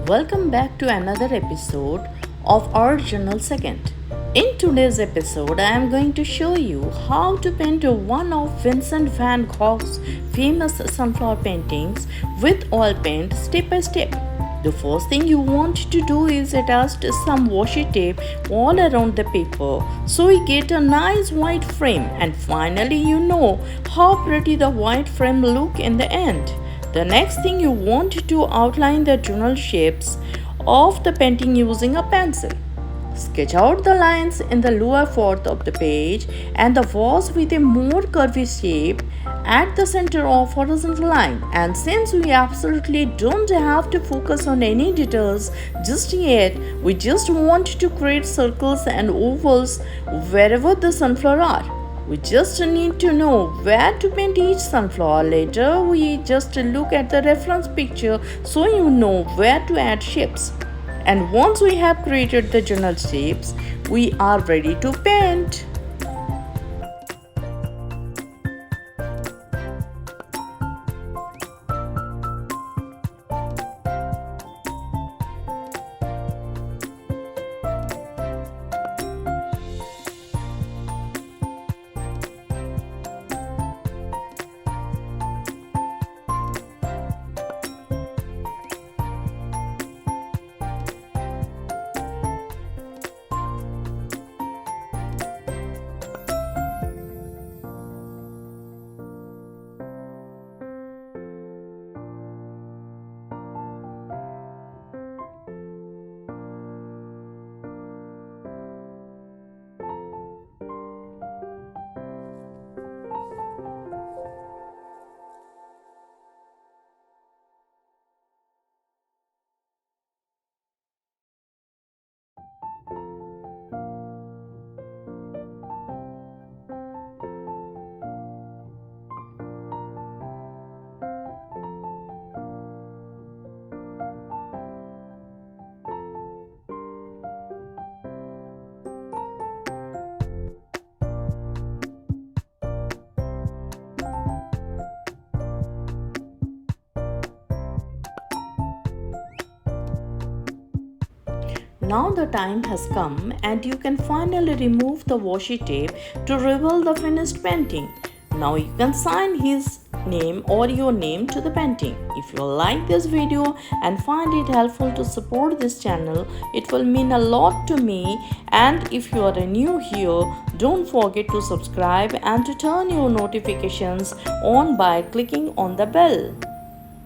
Welcome back to another episode of our Journal Second. In today's episode, I am going to show you how to paint one of Vincent Van Gogh's famous sunflower paintings with oil paint step by step. The first thing you want to do is attach some washi tape all around the paper so we get a nice white frame, and finally you know how pretty the white frame look in the end. The next thing you want to outline the general shapes of the painting using a pencil. Sketch out the lines in the lower fourth of the page and the walls with a more curvy shape at the center of horizontal line. And since we absolutely don't have to focus on any details just yet, we just want to create circles and ovals wherever the sunflower are. We just need to know where to paint each sunflower. Later, we just look at the reference picture so you know where to add shapes. And once we have created the general shapes, we are ready to paint. Now the time has come and you can finally remove the washi tape to reveal the finished painting. Now you can sign his name or your name to the painting. If you like this video and find it helpful to support this channel, it will mean a lot to me. And if you are new here, don't forget to subscribe and to turn your notifications on by clicking on the bell.